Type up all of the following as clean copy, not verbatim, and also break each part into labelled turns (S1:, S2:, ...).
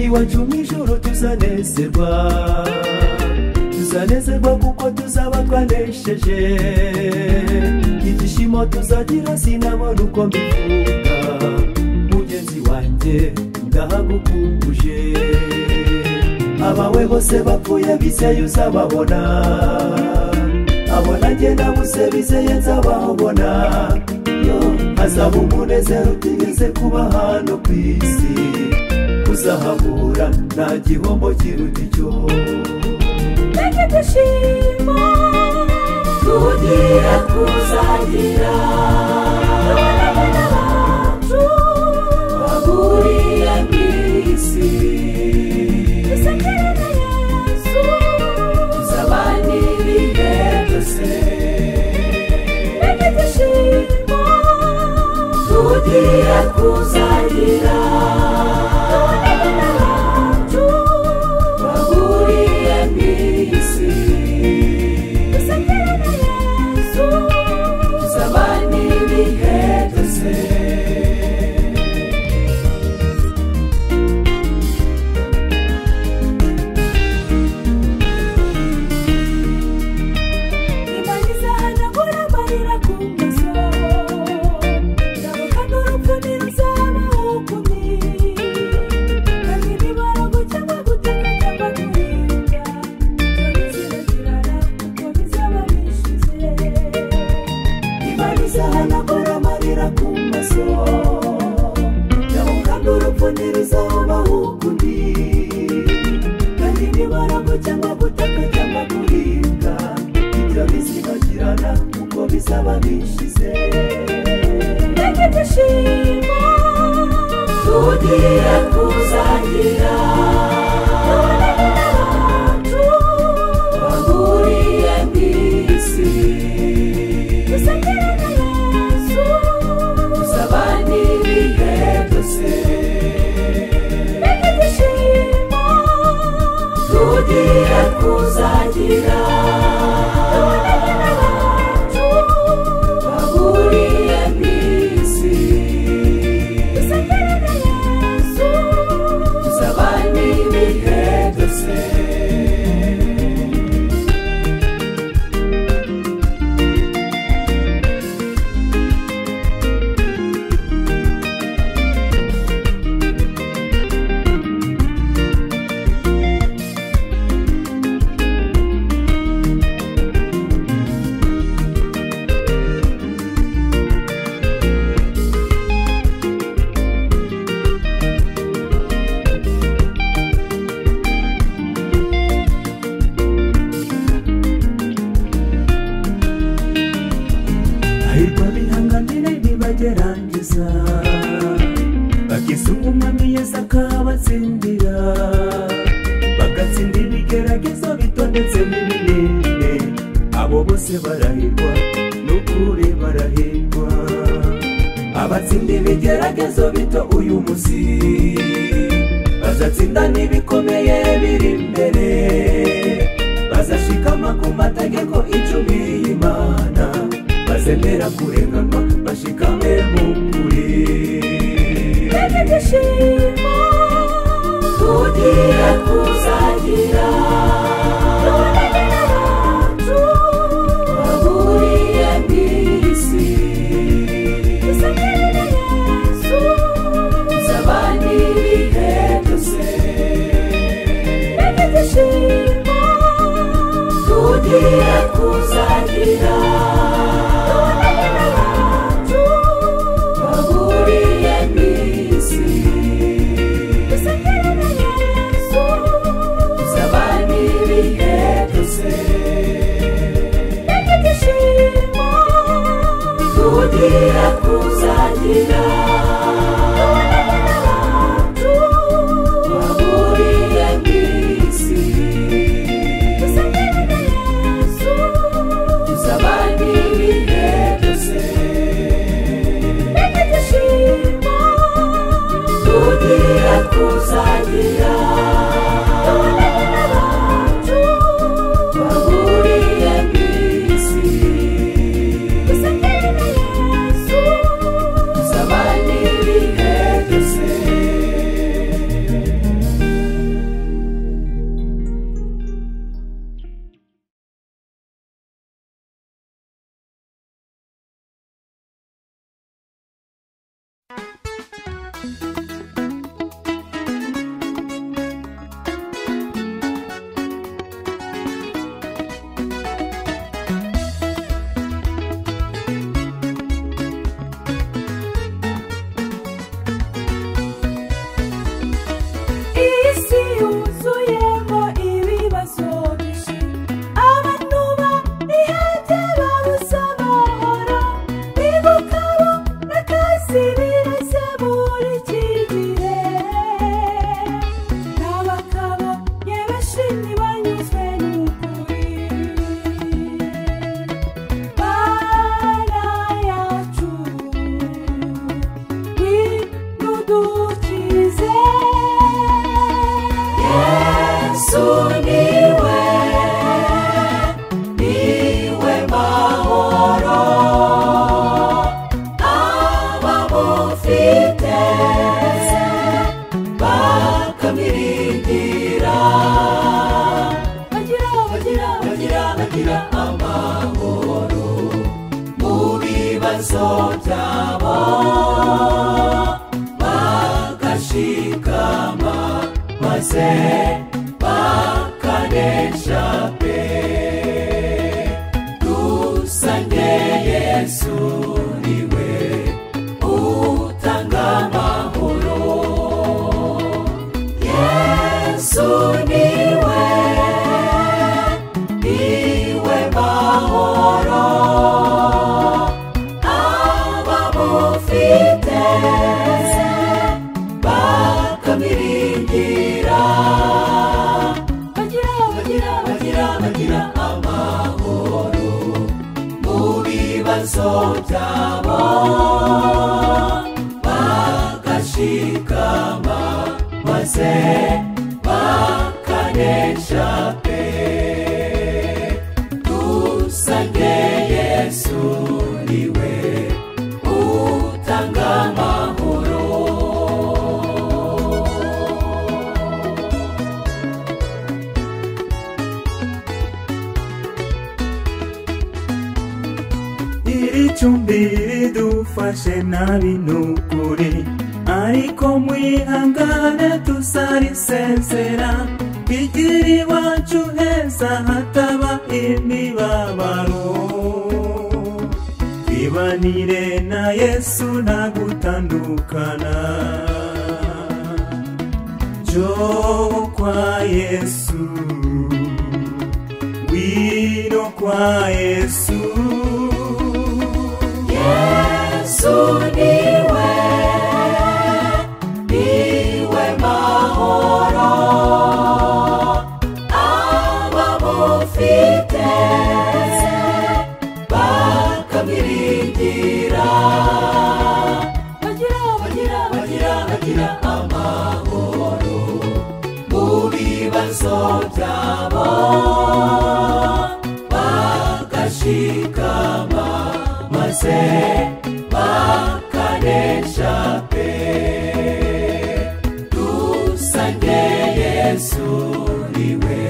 S1: iwacu mw'ijuru tuzanezerwa, tuzanezerwa kuko tuzaba twanesheje. Ibyishimo tuzagira sinabona uko mbivuga, mugenzi wanjye ndahagukumbuje. Abawe bose bapfuye bizeye uzababona, abo nanjye nabuze bizeye nzababona. Yo hazaba umunezero utigeze kuba hano ku isi, kuzahabura nta gihombo kiruta icyo.
S2: Ibyishimo tugiye kuzagira, bahuriye mw'isi, tuzabana ibihe byose. Ibyishimo tugiye kuzagira, bahuriye mw'isi, tuzabana ibihe byose. Ibyishimo tugiye kuzagira, bahuriye mw'isi, tuzabana ibihe byose. Ibyishimo tugiye kuzagira, bahuriye mw'isi, tuzabana ibihe byose.
S1: Ahirwa bihanganire ntibagerangiza, bakisunga umwami Yesu akabatsindira, bagatsinda ibigeragezo bitondetse n'ibinini. Abo bose barahirwa, n'ukuri barahirwa. Abatsinda ibigeragezo bito uyu munsi, bazatsinda n'ibikomeye biri imbere, bazashikama ku mategeko icumi y'Imana, bazemera kurenganwa bashikame mu kuri.
S2: Ibyishimo
S1: tugiye kuzagira, bahuriye mw'isi, tuzabana ibihe byose.
S2: Ibyishimo
S1: tugiye kuzagira, bahuriye mw'isi, tuzabana ibihe byose.
S2: Ibyishimo
S1: tugiye kuzagira, bahuriye mw'isi, tuzabana
S2: bamufite bakamiringira bagira amahoro mu bibazo byabo bagashikama maze bakanesha pe dusange Yesu niwe utanga amahoro Yesu niwe mahoro abamufite bakamiringira bagira amahoro mu bibazo byabo bagashikama maze bakanesha pe dusange Yesu niwe utanga amahoro
S1: iri cumbi ridufashe nabi nukuri ariko mwihangane tusarisezera igira iwacu heza hataba imibabaro twibanire na Yesu nta gutandukana jo kwa Yesu wino kwa Yesu
S2: Yesu niwe mahoro abamufite bakamiringira bagira amahoro mu bibazo byabo bagashikama maze bakanesha pe dusange Yesu niwe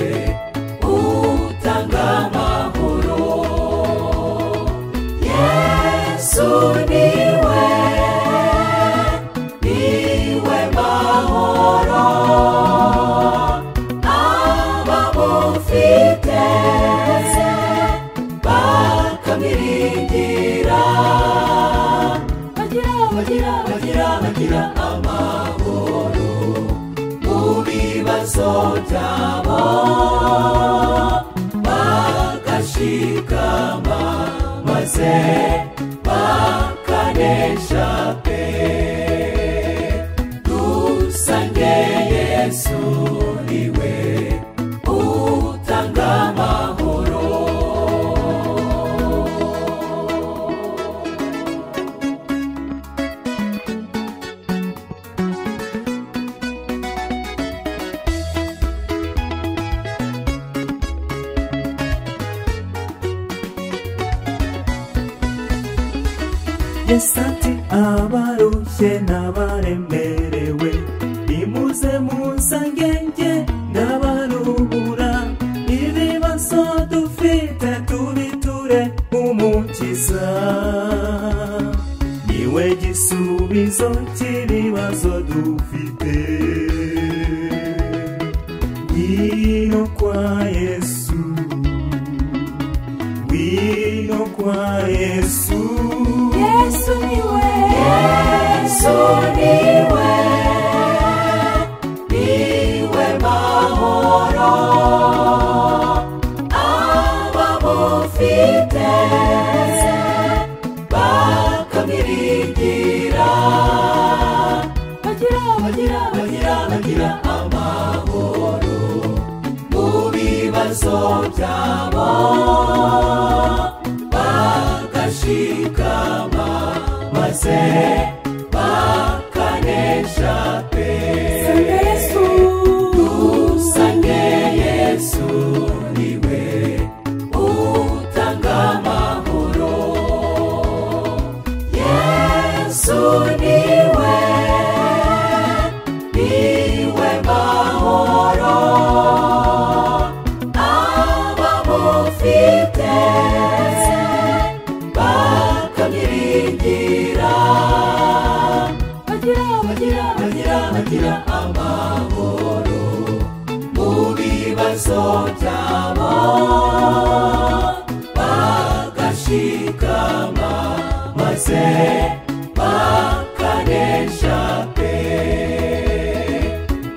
S2: utanga amahoro Yesu niwe mahoro abamufite bakamiringira bagira amahoro mu bibazo byabo bagashikama maze bakanesha pe dusange Yesu niwe utanga amahoro
S1: Yesu ati abarushye n'abaremerewe nimuze munsange njye ndabaruhura ibibazo dufite tubiture umukiza niwe gisubizo cy'ibibazo dufite wino kwa Yesu wino kwa Yesu
S2: Yesu niwe mahoro abamufite bakamiringira bagira amahoro mu bibazo byabo bagashikama maze bakanesha pe dusange Yesu niwe utanga amahoro Yesu niwe bagira amahoro mu bibazo byabo bagashikama maze bakanesha pe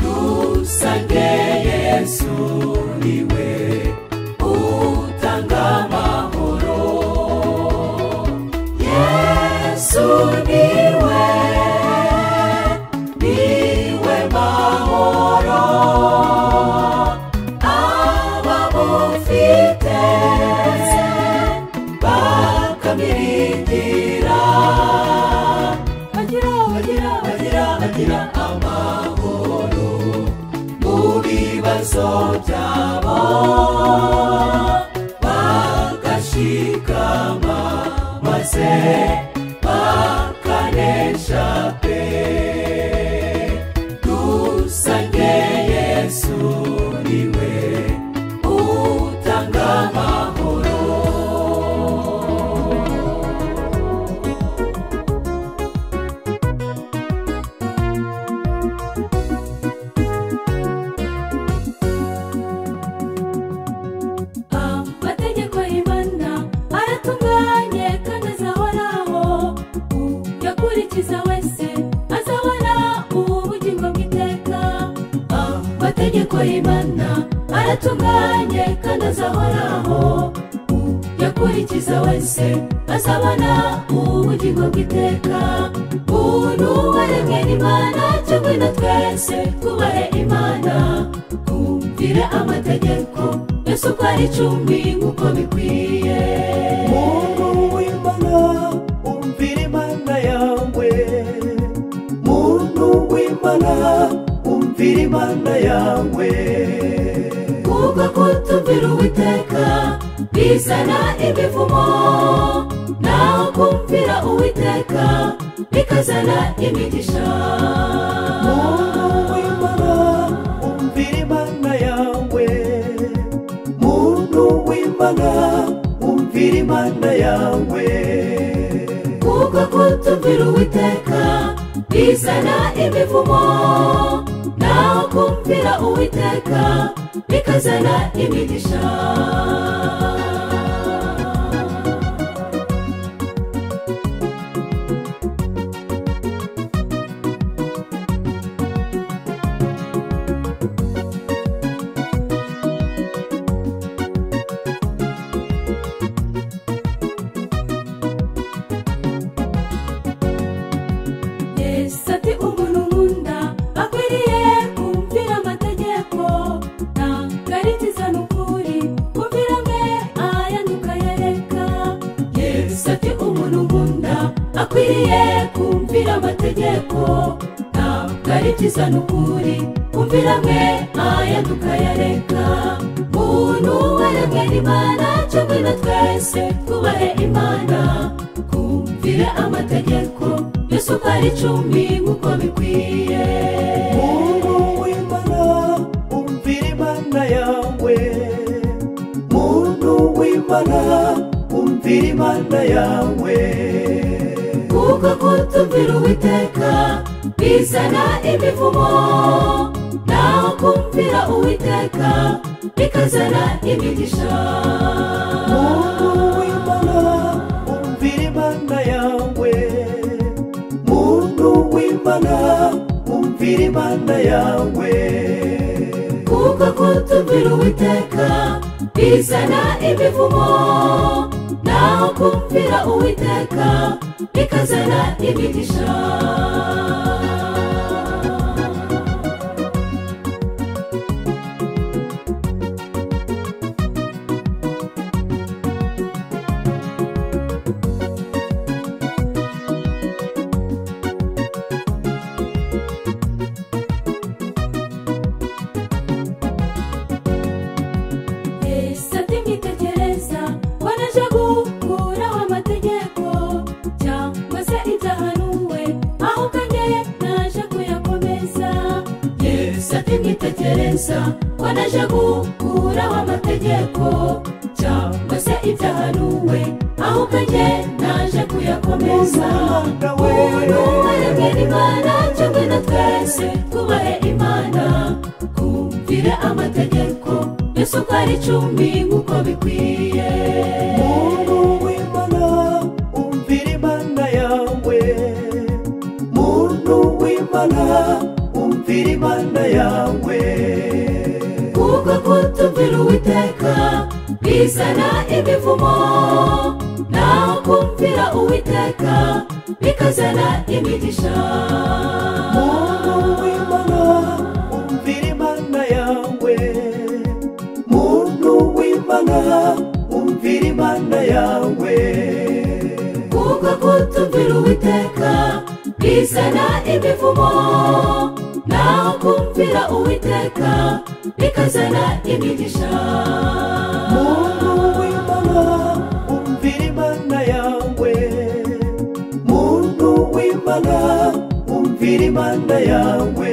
S2: dusange Yesu niwe utanga amahoro Yesu niwe mahoro abamufite bakamiringira bagira amahoro mu bibazo byabo bagashikama maze bakanesha pe dusange Yesu niwe utanga amahoro amategeko y'Imana aratunganye kandi azahoraho uyakurikiza wese azabona ubugingo bw'iteka amategeko y'Imana aratunganye kandi azahoraho uyakurikiza wese azabona ubugingo bw'iteka muntu waremwe n'Imana cyangwa na twese twubahe Imana kumvire amategeko Yesu uko ari 10 nk'uko bikwiye
S1: muntu w'Imana umvira Imana yawe muntu w'Imana umvira Imana yawe
S2: kuko kutumvira Uwiteka bizana imivumo naho kumvira Uwiteka bikazana imigisha
S1: muntu w'Imana umvira Imana yawe muntu w'Imana umvira Imana yawe
S2: kuko kutumvira Uwiteka bizana imivumo naho kumvira Uwiteka bikazana imigisha Ati umuntu nkunda akwiriye kumvira amategeko ntagaritiza n'ukuri kumvira mwe ayanduka yareka Yesu ati umuntu nkunda akwiriye kumvira amategeko ntagaritiza n'ukuri kumvira mwe ayanduka yareka muntu waremwe n'Imana cyangwa na twese twubahe Imana kumvira amategeko Yesu uko ari 10 nk'uko bikwiye
S1: muntu w'Imana umvira Imana yawe muntu w'Imana umvira Imana yawe
S2: kuko kutumvira Uwiteka bizana imivumo naho kumvira Uwiteka bikazana imigisha
S1: muntu w'Imana umvira Imana yawe muntu w'Imana umvira Imana yawe
S2: kuko kutumvira Uwiteka bizana imivumo naho kumvira Uwiteka bikazana imigisha mwitegereza wanaje gukuraho amategeko cyangwa se ibyahanuwe ahubwo njye naje kuyakomeza umuntu waremwe n'Imana cyangwa na twese twese twubahe imana kumvire amategeko yose uko ari 10 nk'uko bikwiye.
S1: muntu w'Imana umvira imana yawe, muntu w'Imana umvira imana yawe,
S2: kuko kutumvira Uwiteka bizana imivumo, naho kumvira Uwiteka bikazana imigisha.
S1: muntu w'Imana umvira imana yawe, muntu w'Imana umvira imana yawe,
S2: kuko kutumvira Uwiteka bizana imivumo, naho kumvira Uwiteka bikazana imigisha.
S1: muntu w'Imana umvira imana yawe, muntu w'Imana umvira imana yawe.